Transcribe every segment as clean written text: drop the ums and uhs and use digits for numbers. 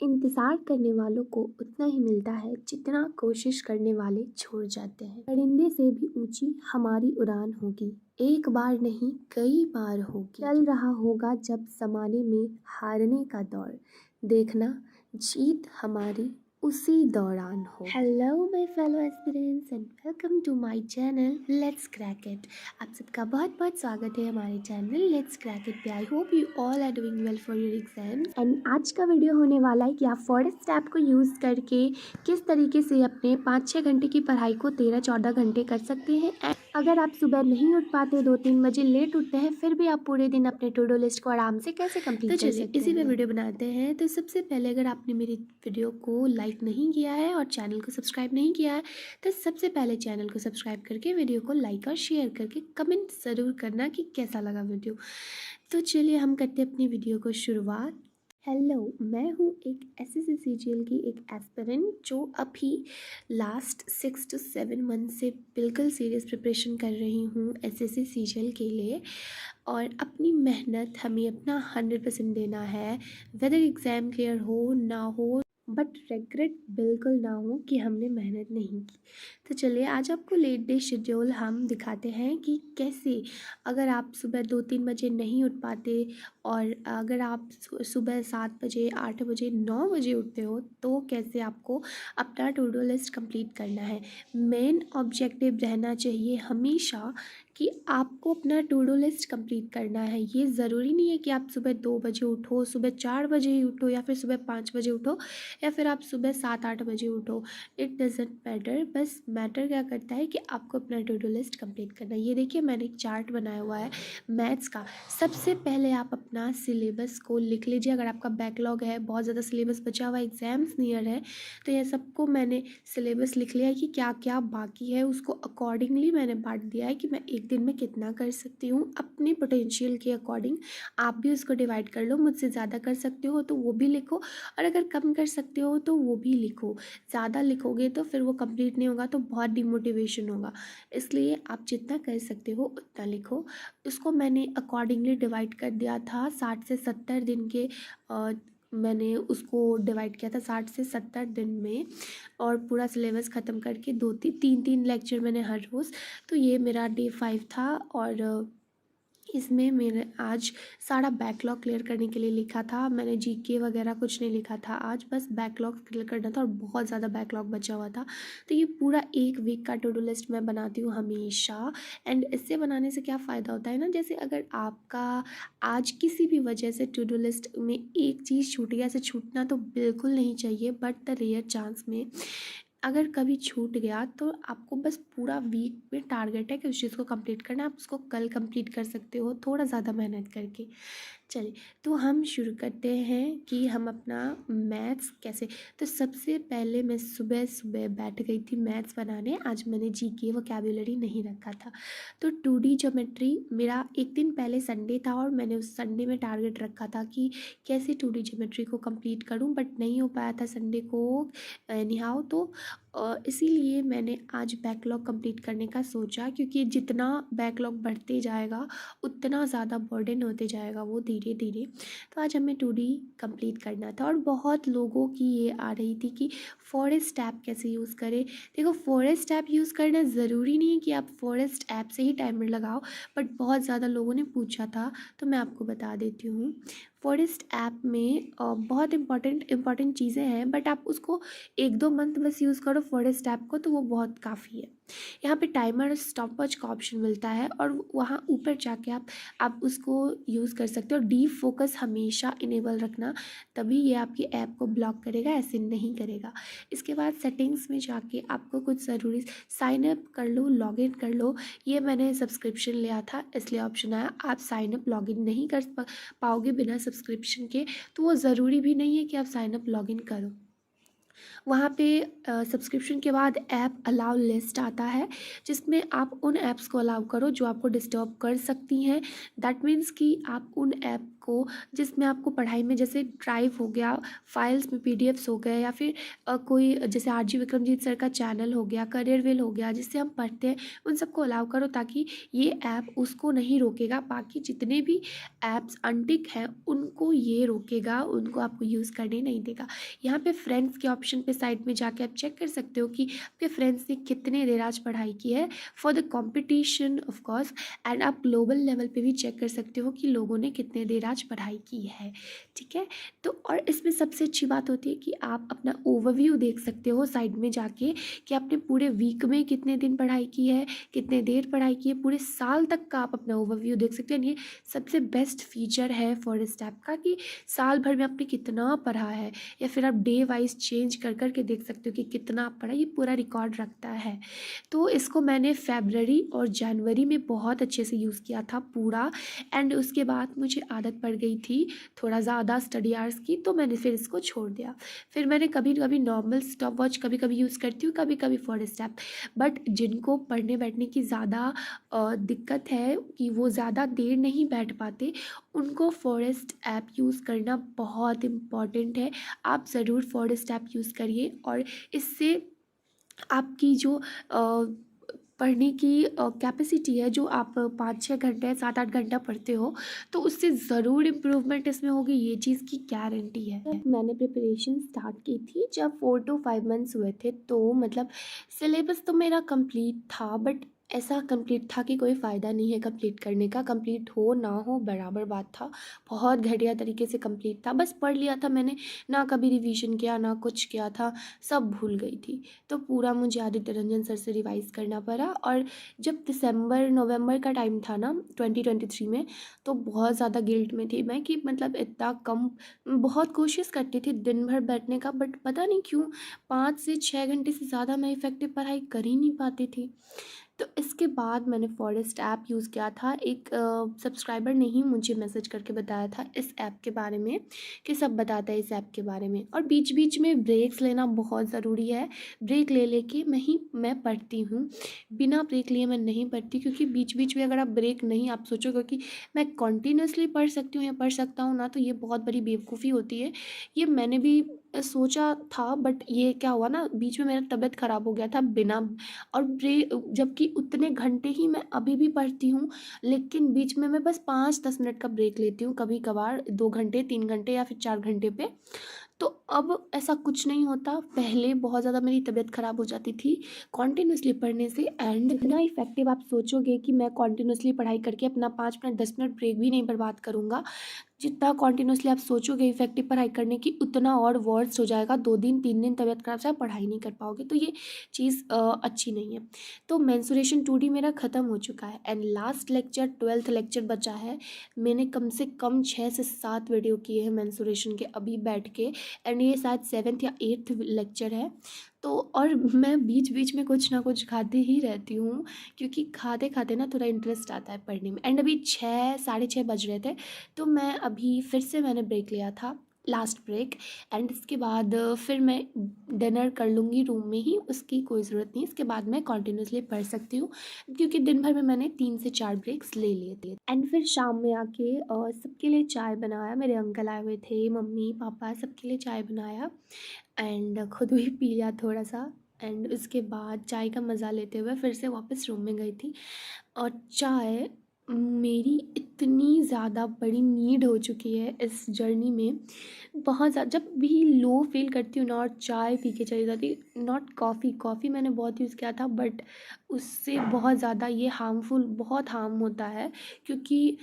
इंतज़ार करने वालों को उतना ही मिलता है जितना कोशिश करने वाले छोड़ जाते हैं। परिंदे से भी ऊंची हमारी उड़ान होगी, एक बार नहीं कई बार होगी। चल रहा होगा जब ज़माने में हारने का दौर, देखना जीत हमारी उसी दौरान हो। Hello my fellow aspirants and welcome to my channel let's crack it. आप सबका बहुत बहुत स्वागत है हमारे चैनल लेट्स क्रैक इट पे। I hope you all are doing well for your exams. And आज का वीडियो होने वाला है कि आप फॉरेस्ट ऐप को यूज़ करके किस तरीके से अपने 5-6 घंटे की पढ़ाई को 13-14 घंटे कर सकते हैं। एंड अगर आप सुबह नहीं उठ पाते, 2-3 बजे लेट उठते हैं, फिर भी आप पूरे दिन अपने टू डू लिस्ट को आराम से कैसे कंप्लीट कर सकते हैं। इसी पे वीडियो बनाते हैं। तो सबसे पहले अगर आपने मेरी वीडियो को लाइक नहीं किया है और चैनल को सब्सक्राइब नहीं किया है तो सबसे पहले चैनल को सब्सक्राइब करके वीडियो को लाइक और शेयर करके कमेंट ज़रूर करना कि कैसा लगा वीडियो। तो चलिए हम करते हैं अपनी वीडियो को शुरुआत। हेलो, मैं हूँ एक एसएससी सीजीएल की एक एस्पिरेंट जो अभी लास्ट 6 to 7 मंथ से बिल्कुल सीरियस प्रिपरेशन कर रही हूँ एसएससी सीजीएल के लिए। और अपनी मेहनत हमें अपना 100% देना है, वेदर एग्ज़ाम क्लियर हो ना हो, बट रेग्रेट बिल्कुल ना हो कि हमने मेहनत नहीं की। तो चलिए आज आपको लेट डे शेड्यूल हम दिखाते हैं कि कैसे अगर आप सुबह 2-3 बजे नहीं उठ पाते और अगर आप सुबह 7 बजे 8 बजे 9 बजे उठते हो तो कैसे आपको अपना टू डू लिस्ट कंप्लीट करना है। मेन ऑब्जेक्टिव रहना चाहिए हमेशा कि आपको अपना टू डू लिस्ट कंप्लीट करना है। ये ज़रूरी नहीं है कि आप सुबह 2 बजे उठो, सुबह 4 बजे ही उठो या फिर सुबह 5 बजे उठो या फिर आप सुबह 7-8 बजे उठो। It doesn't matter. बस मैटर क्या करता है कि आपको अपना टू डू लिस्ट कंप्लीट करना है। ये देखिए मैंने एक चार्ट बनाया हुआ है मैथ्स का। सबसे पहले आप अपना सिलेबस को लिख लीजिए। अगर आपका बैकलॉग है, बहुत ज़्यादा सिलेबस बचा हुआ, एग्ज़ाम्स नियर है, तो यह सबको मैंने सिलेबस लिख लिया है कि क्या क्या बाकी है। उसको अकॉर्डिंगली मैंने बांट दिया है कि मैं एक दिन में कितना कर सकती हूँ अपने पोटेंशियल के अकॉर्डिंग। आप भी उसको डिवाइड कर लो। मुझसे ज़्यादा कर सकते हो तो वो भी लिखो और अगर कम कर सकते हो तो वो भी लिखो। ज़्यादा लिखोगे तो फिर वो कंप्लीट नहीं होगा तो बहुत डिमोटिवेशन होगा। इसलिए आप जितना कर सकते हो उतना लिखो। उसको मैंने अकॉर्डिंगली डिवाइड कर दिया था 60 से 70 दिन के। मैंने उसको डिवाइड किया था 60 से 70 दिन में और पूरा सिलेबस ख़त्म करके 2-3 लेक्चर मैंने हर रोज़। तो ये मेरा डे 5 था और इसमें मैंने आज सारा बैकलॉग क्लियर करने के लिए लिखा था। मैंने जीके वगैरह कुछ नहीं लिखा था आज, बस बैकलॉग क्लियर करना था और बहुत ज़्यादा बैकलॉग बचा हुआ था। तो ये पूरा एक वीक का टू डू लिस्ट मैं बनाती हूँ हमेशा। एंड इससे बनाने से क्या फ़ायदा होता है ना, जैसे अगर आपका आज किसी भी वजह से टू डू लिस्ट में एक चीज़ छूट गया, ऐसे छूटना तो बिल्कुल नहीं चाहिए बट द रेयर चांस में अगर कभी छूट गया तो आपको बस पूरा वीक में टारगेट है कि उस चीज़ को कंप्लीट करना है। आप उसको कल कंप्लीट कर सकते हो थोड़ा ज़्यादा मेहनत करके। चलिए तो हम शुरू करते हैं कि हम अपना मैथ्स कैसे। तो सबसे पहले मैं सुबह सुबह बैठ गई थी मैथ्स बनाने। आज मैंने जीके वोकैबुलरी नहीं रखा था। तो 2D ज्योमेट्री मेरा एक दिन पहले संडे था और मैंने उस संडे में टारगेट रखा था कि कैसे 2D ज्योमेट्री को कंप्लीट करूं, बट नहीं हो पाया था संडे को निहाओ। तो इसीलिए मैंने आज बैकलॉग कंप्लीट करने का सोचा, क्योंकि जितना बैकलॉग बढ़ते जाएगा उतना ज़्यादा बर्डन होते जाएगा वो धीरे धीरे। तो आज हमें 2D कंप्लीट करना था और बहुत लोगों की ये आ रही थी कि फॉरेस्ट ऐप कैसे यूज़ करें। देखो फॉरेस्ट ऐप यूज़ करना ज़रूरी नहीं है कि आप फॉरेस्ट ऐप से ही टाइमर लगाओ, बट बहुत ज़्यादा लोगों ने पूछा था तो मैं आपको बता देती हूँ। फॉरेस्ट ऐप में बहुत इंपॉर्टेंट चीज़ें हैं, बट आप उसको 1-2 मंथ बस यूज़ करो फॉरेस्ट ऐप को तो वो बहुत काफ़ी है। यहाँ पे टाइमर और स्टॉप वॉच का ऑप्शन मिलता है और वहाँ ऊपर जाके आप उसको यूज़ कर सकते हो। डीप फोकस हमेशा इनेबल रखना, तभी ये आपकी ऐप को ब्लॉक करेगा, ऐसे नहीं करेगा। इसके बाद सेटिंग्स में जाके आपको कुछ ज़रूरी साइन अप कर लो, लॉग इन कर लो। ये मैंने सब्सक्रिप्शन लिया था इसलिए ऑप्शन आया। आप साइन अप लॉग इन नहीं कर पाओगे बिना सब्सक्रिप्शन के, तो वो ज़रूरी भी नहीं है कि आप साइन अप लॉग इन करो। वहाँ पे सब्सक्रिप्शन के बाद ऐप अलाउ लिस्ट आता है जिसमें आप उन ऐप्स को अलाउ करो जो आपको डिस्टर्ब कर सकती हैं। दैट मीन्स कि आप उन ऐप को, जिसमें आपको पढ़ाई में जैसे ड्राइव हो गया, फाइल्स में पीडीएफ्स हो गए, या फिर कोई जैसे आरजी विक्रमजीत सर का चैनल हो गया, करियर वेल हो गया, जिससे हम पढ़ते हैं, उन सबको अलाउ करो, ताकि ये ऐप उसको नहीं रोकेगा। बाकी जितने भी ऐप्स अनटिक हैं उनको ये रोकेगा, उनको आपको यूज़ करने नहीं देगा। यहाँ पे फ्रेंड्स के ऑप्शन पे साइड में जाके आप चेक कर सकते हो कि आपके फ्रेंड्स ने कितने देर आज पढ़ाई की है for the competition of course. And आप ग्लोबल लेवल पे भी चेक कर सकते हो कि लोगों ने कितने देर आज पढ़ाई की है, ठीक है। तो और इसमें सबसे अच्छी बात होती है कि आप अपना ओवरव्यू देख सकते हो साइड में जाके कि आपने पूरे वीक में कितने दिन पढ़ाई की है, कितने देर पढ़ाई की है, पूरे साल तक का आप अपना ओवरव्यू देख सकते हो। ये सबसे बेस्ट फीचर है फॉरेस्ट ऐप का कि साल भर में आपने कितना पढ़ा है, या फिर आप डे वाइज चेंज कर कर के देख सकते हो कि कितना आप पढ़ा, ये पूरा रिकॉर्ड रखता है। तो इसको मैंने फरवरी और जनवरी में बहुत अच्छे से यूज़ किया था पूरा। एंड उसके बाद मुझे आदत पड़ गई थी थोड़ा ज़्यादा स्टडी आवर्स की, तो मैंने फिर इसको छोड़ दिया। फिर मैंने कभी कभी नॉर्मल स्टॉप वॉच कभी कभी यूज़ करती हूँ, कभी कभी फॉरेस्ट ऐप। बट जिनको पढ़ने बैठने की ज़्यादा दिक्कत है कि वो ज़्यादा देर नहीं बैठ पाते, उनको फॉरेस्ट ऐप यूज़ करना बहुत इम्पॉर्टेंट है। आप ज़रूर फॉरेस्ट ऐप यूज़ करिए, और इससे आपकी जो पढ़ने की कैपेसिटी है, जो आप 5-6 घंटे 7-8 घंटा पढ़ते हो, तो उससे ज़रूर इम्प्रूवमेंट इसमें होगी, ये चीज़ की गारंटी है। जब मैंने प्रिपरेशन स्टार्ट की थी, जब 4 to 5 मंथ्स हुए थे, तो मतलब सिलेबस तो मेरा कंप्लीट था, बट ऐसा कंप्लीट था कि कोई फ़ायदा नहीं है कंप्लीट करने का। कंप्लीट हो ना हो बराबर बात था, बहुत घटिया तरीके से कंप्लीट था, बस पढ़ लिया था मैंने, ना कभी रिवीजन किया ना कुछ किया था, सब भूल गई थी। तो पूरा मुझे आदित्य रंजन सर से रिवाइज़ करना पड़ा। और जब दिसंबर नवंबर का टाइम था ना 2023 में, तो बहुत ज़्यादा गिल्ट में थी मैं कि मतलब इतना कम, बहुत कोशिश करती थी दिन भर बैठने का, बट पता नहीं क्यों 5 से 6 घंटे से ज़्यादा मैं इफ़ेक्टिव पढ़ाई कर ही नहीं पाती थी। तो इसके बाद मैंने फॉरेस्ट ऐप यूज़ किया था। एक सब्सक्राइबर ने ही मुझे मैसेज करके बताया था इस ऐप के बारे में, कि सब बताता है इस ऐप के बारे में। और बीच बीच में ब्रेक्स लेना बहुत ज़रूरी है। ब्रेक ले लेके मैं पढ़ती हूँ, बिना ब्रेक लिए मैं नहीं पढ़ती, क्योंकि बीच बीच में अगर आप ब्रेक नहीं, आप सोचोगे कि मैं कंटिन्यूसली पढ़ सकती हूँ या पढ़ सकता हूँ ना, तो ये बहुत बड़ी बेवकूफ़ी होती है। ये मैंने भी सोचा था, बट ये क्या हुआ ना, बीच में मेरा तबीयत ख़राब हो गया था बिना, और जबकि उतने घंटे ही मैं अभी भी पढ़ती हूँ, लेकिन बीच में मैं बस 5-10 मिनट का ब्रेक लेती हूँ, कभी कभार 2 घंटे 3 घंटे या फिर 4 घंटे पे। तो अब ऐसा कुछ नहीं होता। पहले बहुत ज़्यादा मेरी तबीयत ख़राब हो जाती थी कॉन्टिन्यूसली पढ़ने से। एंड इतना इफेक्टिव आप सोचोगे कि मैं कॉन्टिन्यूसली पढ़ाई करके अपना 5 मिनट 10 मिनट ब्रेक भी नहीं बर्बाद करूँगा, जितना कॉन्टिन्यूसली आप सोचोगे इफेक्टिव पढ़ाई करने की, उतना और वर्स्ट हो जाएगा। 2 दिन 3 दिन तबीयत खराब से आप पढ़ाई नहीं कर पाओगे, तो ये चीज़ अच्छी नहीं है। तो मेंसुरेशन 2D मेरा ख़त्म हो चुका है, and last lecture 12th lecture बचा है। मैंने कम से कम 6 से 7 वीडियो किए हैं मेंसुरेशन के अभी बैठ के, एंड ये शायद 7th या 8th लेक्चर है। तो और मैं बीच बीच में कुछ ना कुछ खाती ही रहती हूँ, क्योंकि खाते खाते ना थोड़ा इंटरेस्ट आता है पढ़ने में। एंड अभी 6 साढ़े 6 बज रहे थे, तो मैं अभी फिर से मैंने ब्रेक लिया था, लास्ट ब्रेक। एंड इसके बाद फिर मैं डिनर कर लूँगी रूम में ही, उसकी कोई ज़रूरत नहीं। इसके बाद मैं कॉन्टिन्यूसली पढ़ सकती हूँ, क्योंकि दिन भर में मैंने 3 से 4 ब्रेक्स ले लिए थे। एंड फिर शाम में आके सबके लिए चाय बनाया, मेरे अंकल आए हुए थे, मम्मी पापा सबके लिए चाय बनाया, एंड खुद भी पी लिया थोड़ा सा। एंड उसके बाद चाय का मज़ा लेते हुए फिर से वापस रूम में गई थी। और चाय मेरी इतनी ज़्यादा बड़ी नीड हो चुकी है इस जर्नी में, बहुत ज़्यादा। जब भी लो फील करती हूँ ना, और चाय पी के चली जाती, नॉट कॉफ़ी, कॉफ़ी मैंने बहुत यूज़ किया था, बट उससे बहुत ज़्यादा ये हार्मफुल, बहुत हार्म होता है, क्योंकि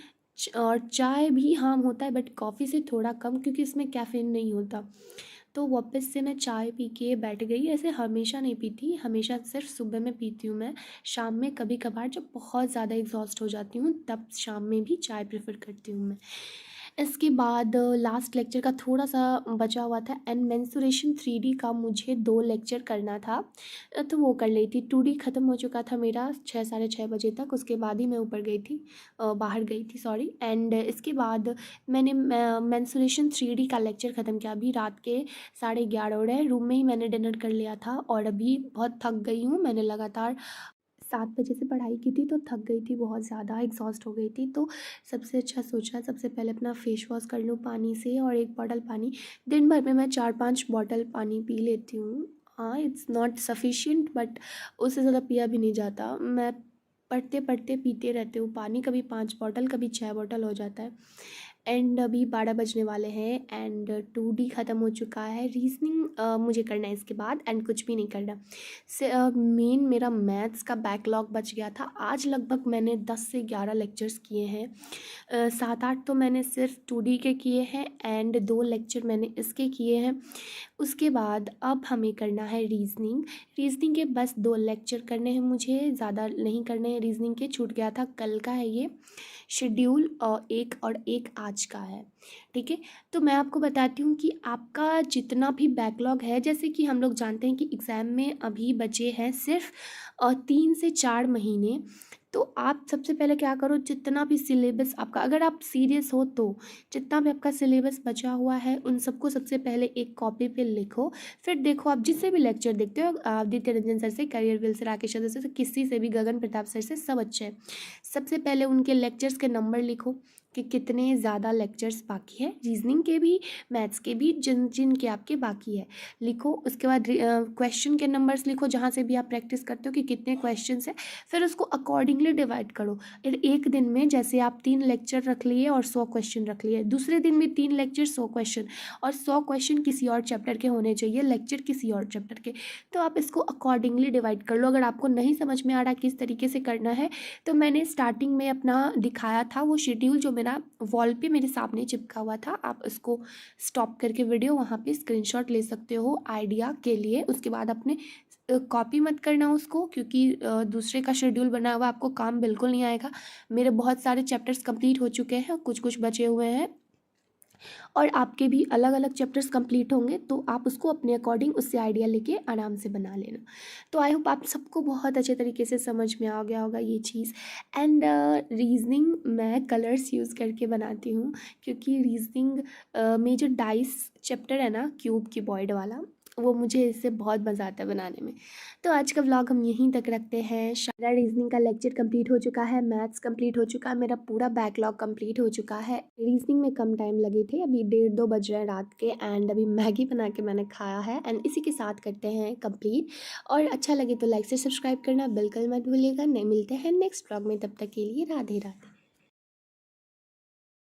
और चाय भी हार्म होता है, बट कॉफ़ी से थोड़ा कम, क्योंकि इसमें कैफ़ीन नहीं होता। तो वापस से मैं चाय पी के बैठ गई। ऐसे हमेशा नहीं पीती, हमेशा सिर्फ सुबह में पीती हूँ मैं। शाम में कभी कभार जब बहुत ज़्यादा एग्जॉस्ट हो जाती हूँ, तब शाम में भी चाय प्रेफर करती हूँ मैं। इसके बाद लास्ट लेक्चर का थोड़ा सा बचा हुआ था, एंड मेंसुरेशन 3D का मुझे 2 लेक्चर करना था, तो वो कर ली थी। 2D ख़त्म हो चुका था मेरा 6 साढ़े 6 बजे तक, उसके बाद ही मैं ऊपर गई थी, बाहर गई थी सॉरी। एंड इसके बाद मैंने मेंसुरेशन 3D का लेक्चर ख़त्म किया। अभी रात के 11:30 हो रहे हैं, रूम में ही मैंने डिनर कर लिया था, और अभी बहुत थक गई हूँ। मैंने लगातार 7 बजे से पढ़ाई की थी तो थक गई थी, बहुत ज़्यादा एग्जॉस्ट हो गई थी। तो सबसे अच्छा सोचा सबसे पहले अपना फेस वॉश कर लूँ पानी से, और 1 बॉटल पानी, दिन भर में मैं 4-5 बॉटल पानी पी लेती हूँ। हाँ, इट्स नॉट सफिशिएंट बट उससे ज़्यादा पिया भी नहीं जाता। मैं पढ़ते पढ़ते पीते रहती हूँ पानी, कभी 5 बॉटल कभी 6 बॉटल हो जाता है। एंड अभी 12 बजने वाले हैं एंड 2D ख़त्म हो चुका है। रीजनिंग मुझे करना है इसके बाद, एंड कुछ भी नहीं करना। मेन मेरा मैथ्स का बैकलॉग बच गया था। आज लगभग मैंने 10 से 11 लेक्चर्स किए हैं। 7-8 तो मैंने सिर्फ 2D के किए हैं एंड 2 लेक्चर मैंने इसके किए हैं। उसके बाद अब हमें करना है रीजनिंग। रीजनिंग के बस 2 लेक्चर करने हैं मुझे, ज़्यादा नहीं करने हैं रीजनिंग के। छूट गया था, कल का है ये शेड्यूल, और एक आज का है। ठीक है, तो मैं आपको बताती हूँ कि आपका जितना भी बैकलॉग है, जैसे कि हम लोग जानते हैं कि एग्ज़ाम में अभी बचे हैं सिर्फ 3 से 4 महीने। तो आप सबसे पहले क्या करो, जितना भी सिलेबस आपका, अगर आप सीरियस हो तो जितना भी आपका सिलेबस बचा हुआ है उन सबको सबसे पहले एक कॉपी पे लिखो। फिर देखो, आप जिससे भी लेक्चर देखते हो, आदित्य रंजन सर से, career will say, Rakesh Yadav से, किसी से भी, गगन प्रताप सर से, सब अच्छे हैं। सबसे पहले उनके लेक्चर्स के नंबर लिखो कि कितने ज़्यादा लेक्चर्स बाकी है, रीजनिंग के भी मैथ्स के भी, जिन जिन के आपके बाकी है लिखो। उसके बाद क्वेश्चन के नंबर्स लिखो, जहाँ से भी आप प्रैक्टिस करते हो कि कितने क्वेश्चन है। फिर उसको अकॉर्डिंगली डिवाइड करो। एक दिन में जैसे आप 3 लेक्चर रख लिए और 100 क्वेश्चन रख लिए, दूसरे दिन में 3 लेक्चर 100 क्वेश्चन, और 100 क्वेश्चन किसी और चैप्टर के होने चाहिए, लेक्चर किसी और चैप्टर के। तो आप इसको अकॉर्डिंगली डिवाइड कर लो। अगर आपको नहीं समझ में आ रहा किस तरीके से करना है, तो मैंने स्टार्टिंग में अपना दिखाया था वो शेड्यूल, जो मेरा वॉल पे मेरे सामने चिपका हुआ था। आप उसको स्टॉप करके वीडियो वहाँ पे स्क्रीनशॉट ले सकते हो आइडिया के लिए। उसके बाद अपने कॉपी मत करना उसको, क्योंकि दूसरे का शेड्यूल बना हुआ आपको काम बिल्कुल नहीं आएगा। मेरे बहुत सारे चैप्टर्स कंप्लीट हो चुके हैं, कुछ कुछ बचे हुए हैं, और आपके भी अलग अलग चैप्टर्स कंप्लीट होंगे, तो आप उसको अपने अकॉर्डिंग उससे आइडिया लेके आराम से बना लेना। तो आई होप आप सबको बहुत अच्छे तरीके से समझ में आ गया होगा ये चीज़। एंड रीजनिंग मैं कलर्स यूज़ करके बनाती हूँ, क्योंकि रीजनिंग में जो डाइस चैप्टर है ना, क्यूब क्यूबॉइड वाला, वो मुझे इससे बहुत मज़ा आता है बनाने में। तो आज का व्लॉग हम यहीं तक रखते हैं। सारा रीजनिंग का लेक्चर कंप्लीट हो चुका है, मैथ्स कंप्लीट हो चुका है, मेरा पूरा बैकलॉग कंप्लीट हो चुका है। रीजनिंग में कम टाइम लगे थे, अभी 1:30-2 बज रहे हैं रात के, एंड अभी मैगी बना के मैंने खाया है, एंड इसी के साथ करते हैं कंप्लीट। और अच्छा लगे तो लाइक से सब्सक्राइब करना बिल्कुल मत भूलिएगा। नहीं, मिलते हैं नेक्स्ट व्लॉग में, तब तक के लिए राधे राधे।